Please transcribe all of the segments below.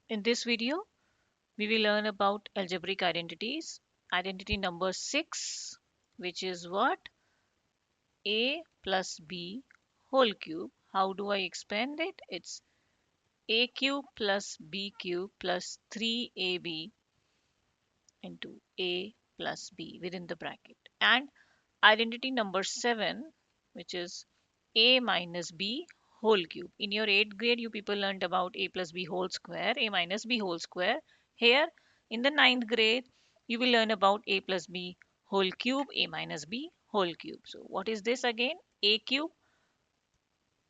In this video, we will learn about algebraic identities. Identity number 6, which is what? A plus B whole cube. How do I expand it? It's A cube plus B cube plus 3AB into A plus B within the bracket. And identity number 7, which is A minus B whole cube. In your 8th grade, you people learned about A plus B whole square, A minus B whole square. Here, in the 9th grade, you will learn about A plus B whole cube, A minus B whole cube. So what is this again? A cube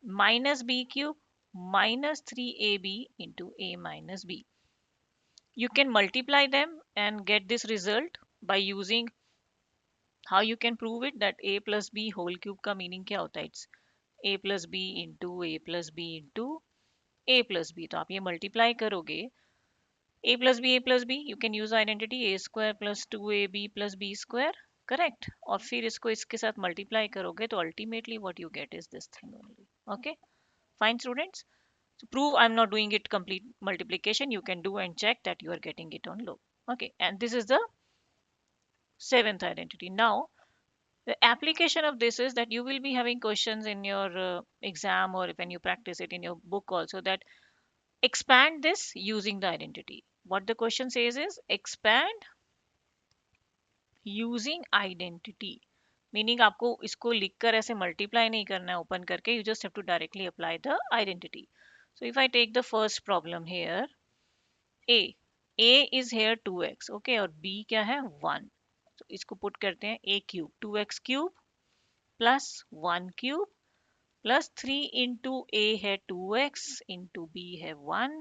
minus B cube minus 3AB into A minus B. You can multiply them and get this result by using how you can prove it, that A plus B whole cube का meaning क्या होता है? It's A plus B into A plus B into A plus B. तो आप ये multiply करोगे A plus B, you can use identity A square plus 2AB plus B square, correct? और फिर इसको इसके साथ multiply करोगे तो ultimately what you get is this thing only. Okay, fine students. So prove I'm not doing it complete multiplication. You can do and check that you are getting it on low. Okay, and this is the 7th identity. Now the application of this is that you will be having questions in your exam or when you practice it in your book also, that expand this using the identity. What the question says is expand using identity, meaning आपको इसको लिखकर ऐसे multiply नहीं करना है open करके, you just have to directly apply the identity. So if I take the first problem here, a a is here 2x, okay, और b क्या है 1. तो इसको पुट करते हैं a cube 2x cube plus 1 cube plus 3 into a है 2x into b है 1.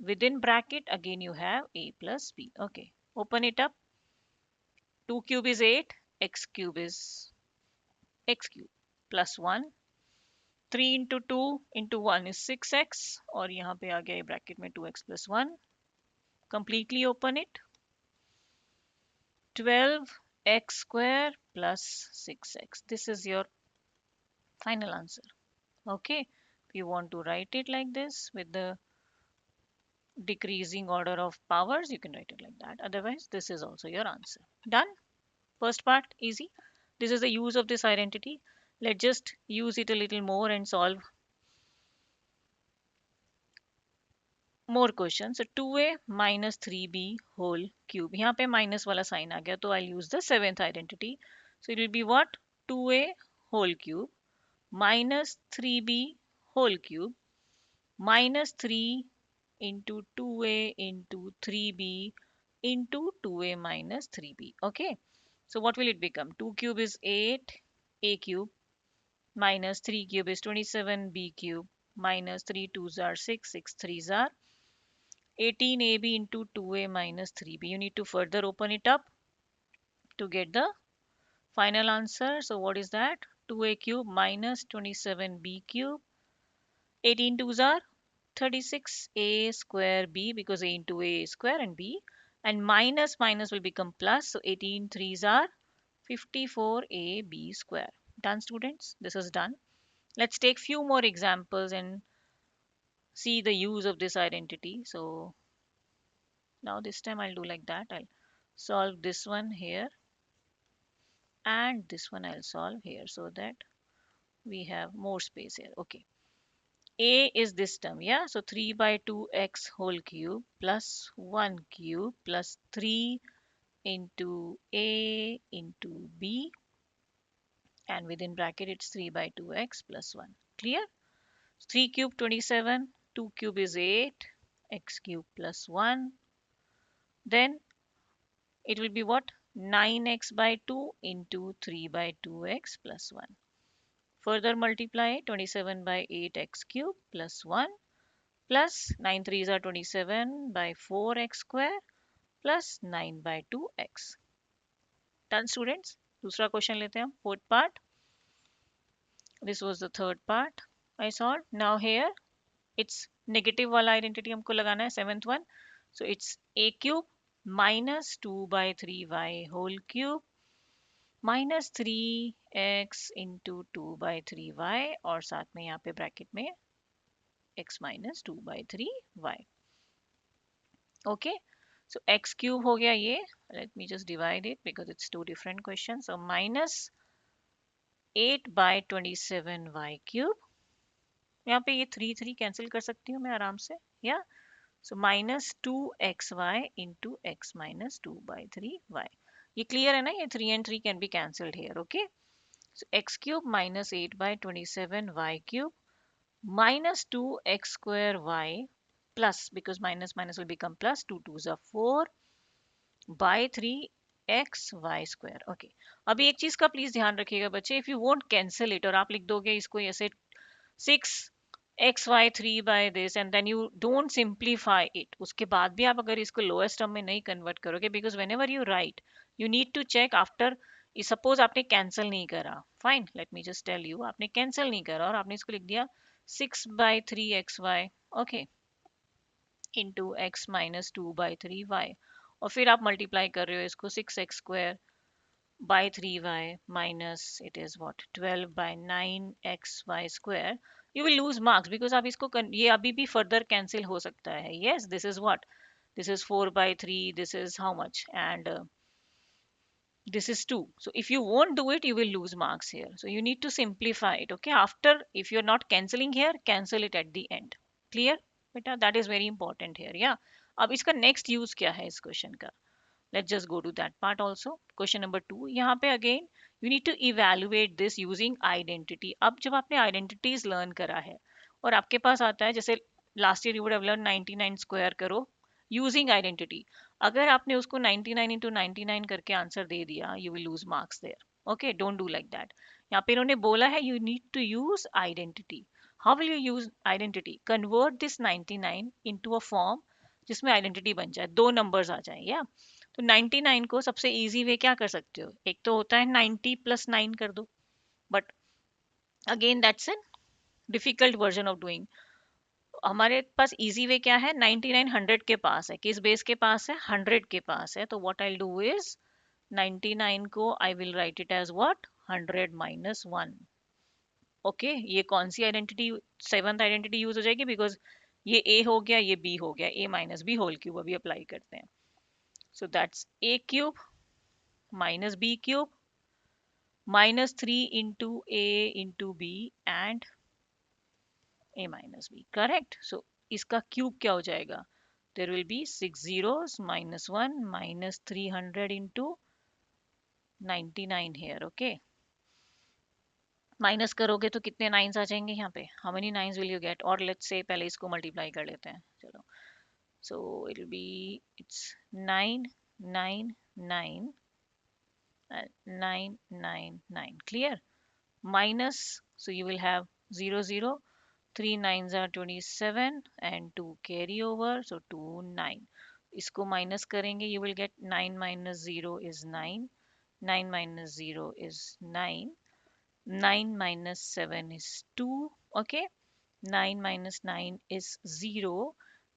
Within bracket again you have a plus b. Okay, open it up. 2 cube is 8, x cube is x cube plus 1. 3 into 2 into 1 is 6x, और यहाँ पे आ गया bracket में 2x plus 1. Completely open it. 12x square plus 6x. This is your final answer. Okay, if you want to write it like this with the decreasing order of powers, you can write it like that. Otherwise, this is also your answer. Done. First part easy. This is the use of this identity. Let's just use it a little more and solve more questions. So 2a minus 3b whole cube. यहाँ पे minus वाला sign आ गया, तो I'll use the 7th identity. So it will be what? 2a whole cube minus 3b whole cube minus 3 into 2a into 3b into 2a minus 3b. Okay, so what will it become? 2 cube is 8 a cube minus 3 cube is 27 b cube minus 3 2s are 6 6 3s are 18 ab into 2a minus 3b. You need to further open it up to get the final answer. So what is that? 2a cube minus 27b cube. 18 2s are 36a square b, because a into a is square and b, and minus minus will become plus, so 18 3s are 54a b square. Done students, this is done. Let's take few more examples and see the use of this identity. So now this time I'll do like that. I'll solve this one here and this one I'll solve here so that we have more space here. Okay, a is this term, yeah, so 3 by 2x whole cube plus 1 cube plus 3 into a into b, and within bracket it's 3 by 2x plus 1. Clear? 3 cube 27, 2 cube is 8, x cube plus 1. Then it will be what? 9x by 2 into 3 by 2x plus 1. Further multiply 27 by 8x cube plus 1 plus 9 3s are 27 by 4x square plus 9 by 2x. Done students? दूसरा question लेते हैं हम, fourth part. This was the third part I solved. Now here it's negative वाला identity हमको लगाना है, 7th one. So it's a cube minus 2 by 3y whole cube minus 3x into 2 by 3y, और साथ में यहाँ पे ब्रैकेट में x minus 2 by 3y. Okay, so x cube हो गया ये, let me just divide it because it's two different question, so minus 8/27 y cube, यहाँ पे ये 3 कैंसिल कर सकती हूँ मैं आराम से, या so minus 2xy into x minus 2/3y। ये क्लियर है ना, ये 3 and 3 can be cancelled here, okay. So x cube minus 8/27 y cube minus 2x square y plus, because minus minus will become plus, 2 2s are 4 by 3 x y square, okay। अभी एक चीज का please ध्यान रखिएगा बच्चे, if you won't cancel it और आप लिख दोगे इसको ऐसे 6xy 3 by this and then you don't simplify it, उसके बाद भी आप अगर इसको लोएस्ट टर्म में नहीं कन्वर्ट करोगे, because whenever you write you need to check after, suppose आपने कैंसिल नहीं करा, fine, let me just tell you, आपने कैंसिल नहीं करा और आपने इसको लिख दिया 6/3xy, okay, into x minus 2/3y, और फिर आप मल्टीप्लाई कर रहे हो इसको 6x² by 3y minus it is what 12 by 9xy square, you will lose marks because आप इसको ये अभी भी further cancel हो सकता है, yes, this is what, this is 4/3, this is how much, and this is 2, so if you won't do it you will lose marks here, so you need to simplify it, okay, after, if you're not cancelling here, cancel it at the end, clear beta, that is very important here, yeah। अब इसका next use क्या है इस question का, let's just go to that part also, question number 2, यहाँ पे again you need to evaluate this using identity। अब जब आपने identities learn करा है और आपके पास आता है, जैसे last year you would have learned 99 square करो using identity, अगर आपने उसको 99 into 99 करके आंसर दे दिया, you will lose marks there, okay, don't do like that। यहाँ पे इन्होंने बोला है you need to use identity, how will you use identity, convert this 99 into a form जिसमें आइडेंटिटी बन जाए, दो नंबर्स आ जाए, या तो 99 को सबसे इजी वे क्या कर सकते हो, एक तो होता है 90 + 9 कर दो, but again that's an difficult version of doing, हमारे पास इजी वे क्या है, 99 100 के पास है, किस बेस के पास है, 100 के पास है, तो व्हाट आई डू इज 99 को I will write it as what 100 minus 1, okay, ये कौन सी आइडेंटिटी, सेवंथ आइडेंटिटी यूज हो जाएगी, बिकॉज ये ए हो गया, ये बी हो गया, ए माइनस बी होल क्यूब, अभी अप्लाई करते हैं, so that's a cube minus b cube minus 3 into a into b and a minus b, correct, so इसका क्यूब क्या हो जाएगा, there will be 6 zeros minus 1 minus 300 into 99 here, okay, minus करोगे तो कितने नाइन्स आ जाएंगे यहाँ पे, how many nines will you get, और लेट्स से पहले इसको मल्टीप्लाई कर लेते हैं, चलो, so it will be it's 9 9 9 9 9 9, clear, minus, so you will have 0 0, 3 nines are 27 and 2 carry over, so 2 9, इसको minus करेंगे, you will get 9 minus 0 is 9, 9 minus 0 is 9, 9 minus 7 is 2, okay, 9 minus 9 is 0,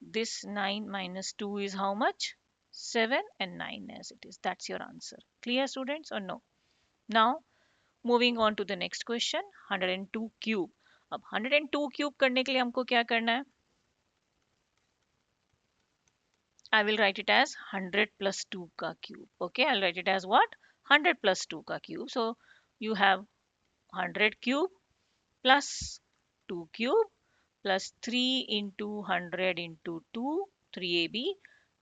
this 9 minus 2 is how much, 7, and 9 as it is, that's your answer, clear students or no, now moving on to the next question, 102 cube, अब 102 cube करने के लिए हमको क्या करना है, I will write it as 100 + 2 का cube, okay, I will write it as what 100 + 2 का cube, so you have 100 cube plus 2 cube plus 3 into 100 into 2 3ab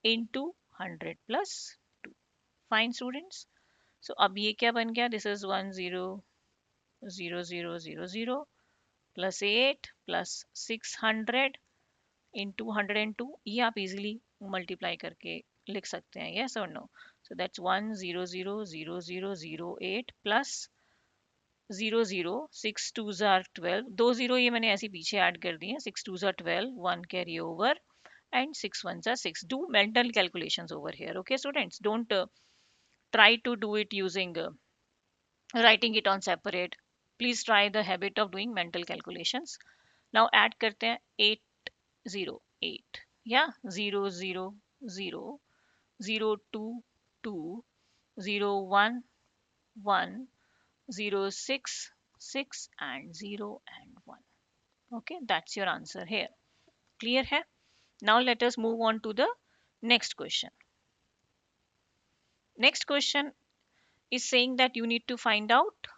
into 100 plus 2, fine students, सो अब ये क्या बन गया, this is 1 0 0 0 0 0 plus 8 plus 600 into 102, ये आप easily multiply करके लिख सकते हैं, यस और no, so that's 1 0 0 0 0 0 8 plus 0 0 6 2s are 12, दो जीरो ये मैंने ऐसे पीछे ऐड कर दिए, 6 2s are 12, 1 carry over and 6 1s are 6, do mental calculations over here, okay students, don't try to do it using writing it on separate, please try the habit of doing mental calculations। now add करते हैं 8 0 8, या 0 0 0 0 2 2 0 1 1 0 6 6 and 0 and 1, okay, that's your answer here, clear है, now let us move on to the Next question. Next question is saying that you need to find out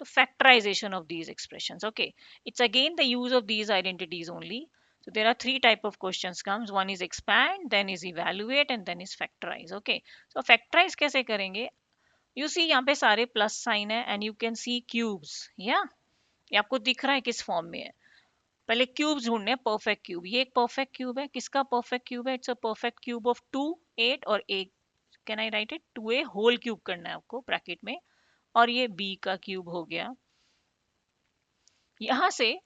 the factorization of these expressions. Okay, it's again the use of these identities only. So there are three type of questions comes. One is expand, then is evaluate, and then is factorize. Okay, so factorize कैसे करेंगे? You see यहाँ पे सारे plus sign है and you can see cubes या ये आपको दिख रहा है किस फॉर्म में है. पहले क्यूब्स ढूंढने हैं. परफेक्ट क्यूब, ये एक परफेक्ट क्यूब है. किसका परफेक्ट क्यूब है? It's a perfect cube of 2, 8 और 8. Can I write it? 2a whole cube करना है आपको ब्रैकेट में. और ये b का क्यूब हो गया. यहाँ से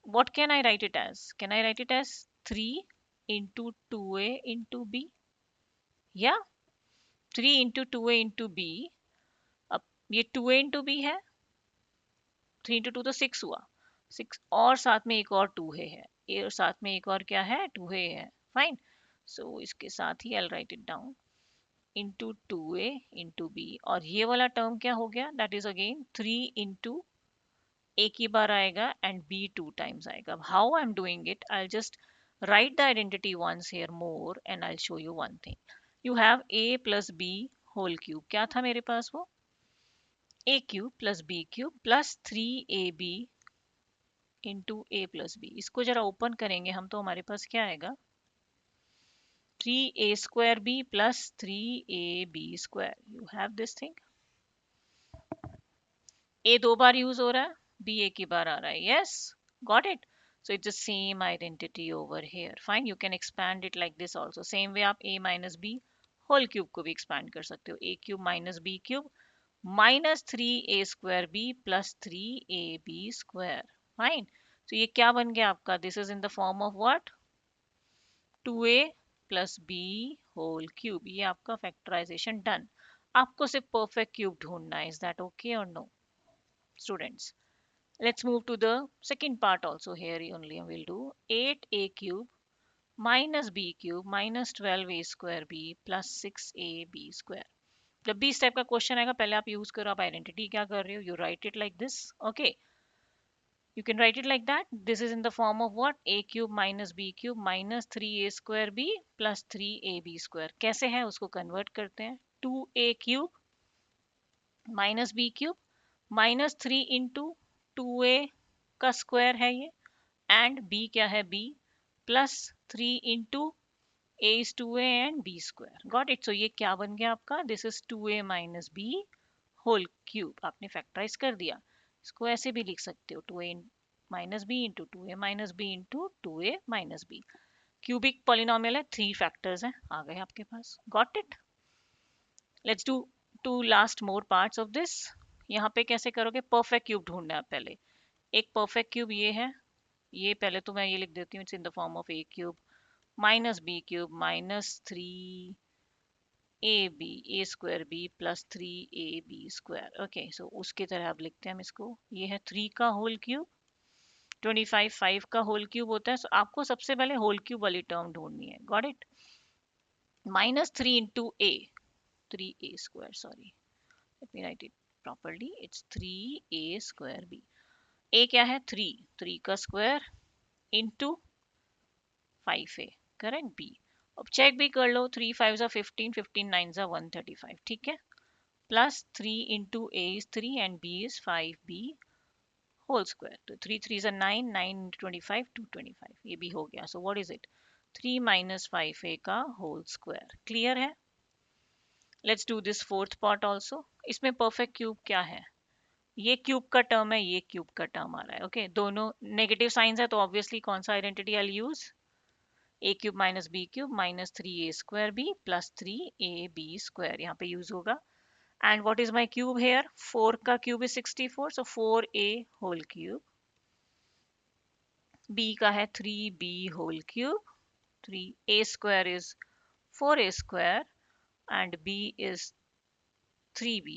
what can I write it as? Can I write it as 3 into 2a into b? या 3 into 2a into b. अब ये 2a into b है. 3 into 2 तो 6 हुआ. 6 और साथ में एक और 2 है. ये और साथ में एक और क्या है? 2 है. फाइन. सो इसके साथ ही I'll write it down into 2a into b. और ये वाला टर्म क्या हो गया? That is again 3 into a की बार आएगा and b 2 times आएगा. How I'm doing it? I'll just write the identity once here more and I'll show you one thing. You have a plus b whole cube. क्या था मेरे पास वो? a cube plus b cube plus 3ab into a plus b. इसको जरा open करेंगे हम तो हमारे पास क्या आएगा? 3a square b plus 3ab square. You have this thing. a दो बार यूज हो रहा है, b एक ही बार आ रहा है. Yes, got it. So it's the same identity over here. Fine, you can expand it like this also. Same way आप a minus b whole cube को भी expand कर सकते हो. a cube minus b cube minus 3a square b plus 3ab square. Fine. So ये क्या बन गया आपका? This is in the form of what? 2a plus b whole cube. ये आपका factorization done. आपको सिर्फ perfect cube ढूंढना है. Is that okay or no, students? Let's move to the second part also. Here only we'll do 8a cube minus b cube minus 12a square b plus 6ab square. जब भी इस type का question आएगा पहले आप use करो. आप identity क्या कर रहे हो? You right it like this. Okay, you can write it like that. This is in the form of what? A cube minus b cube minus 3a square b plus 3ab square. कैसे है उसको convert करते हैं. 2a cube minus b cube minus 3 into 2a का square है ये and b क्या है? b plus 3 into a is 2a and b square. Got it? So ये क्या बन गया आपका? This is 2a minus b whole cube. आपने फैक्टराइज कर दिया. इसको ऐसे भी लिख सकते हो 2a minus b into 2a minus b into 2a minus b. Cubic polynomial है, 3 फैक्टर्स हैं, आ गए आपके पास. Got it. Let's do two last more parts of this. यहाँ पे कैसे करोगे? परफेक्ट क्यूब ढूंढना है पहले. एक परफेक्ट क्यूब ये है. ये पहले तो मैं ये लिख देती हूँ. It's in the form of a cube minus b cube minus 3ab a square b plus 3ab square. Okay, so उसकी तरह आप लिखते हैं हम इसको. ये है 3 का होल क्यूब. 25 5 का होल क्यूब होता है. सो आपको सबसे पहले होल क्यूब वाली टर्म ढूंढनी है. Got it. Minus 3 into A 3a square. Sorry, let me right it properly. It's 3a square b. a क्या है? 3 का square into 5a. Correct. b अब चेक भी कर लो. 3 5 जा 15, 15 9 जा 135. ठीक है. Plus 3 into a is 3 and b is 5b whole square. तो 3 3 is 9, 9 into 25 225. ये भी हो गया. So what is it? 3 minus 5a का होल स्क्वायर. क्लियर है? Let's do this fourth part also. इसमें परफेक्ट क्यूब क्या है? ये क्यूब का टर्म है, ये क्यूब का टर्म आ रहा है. ओके, दोनों नेगेटिव साइंस है तो ऑब्वियसली कौन सा identity I use? a cube minus b cube minus 3a square b plus 3ab square यहाँ पे यूज होगा. And what is my cube here? 4 का cube is 64. So 4a whole cube. b का है 3b whole cube. 3a square is 4a square and b is 3b.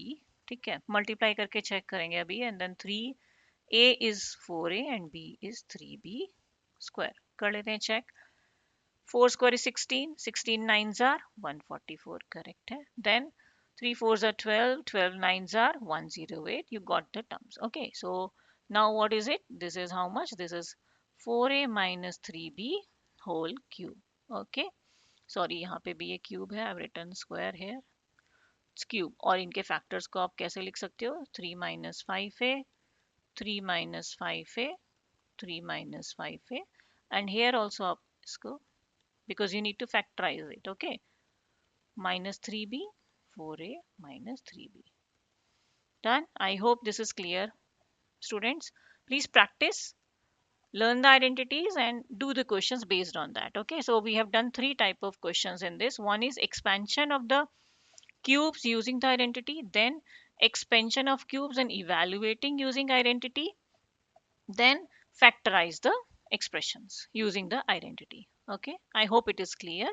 ठीक है, multiply करके check करेंगे अभी. And then 3a is 4a and b is 3b square. कर लेते हैं check. 4 square is 16. 16 nines are 144. Correct है. Then 3 fours are 12. 12 nines are 108. You got the terms. Okay. So now what is it? This is how much? This is 4a minus 3b whole cube. Okay. Sorry यहाँ पे भी ये cube है, आई return square है, it's cube. और इनके factors को आप कैसे लिख सकते हो, 3 minus 5a, 3 minus 5a, 3 minus 5a, and here also आप इसको, because you need to factorise it, okay, minus 3b, 4a minus 3b. Done. I hope this is clear, students. Please practice, learn the identities and do the questions based on that. Okay, so we have done three type of questions in this. One is expansion of the cubes using the identity, then expansion of cubes and evaluating using identity, then factorize the expressions using the identity. Okay, I hope it is clear.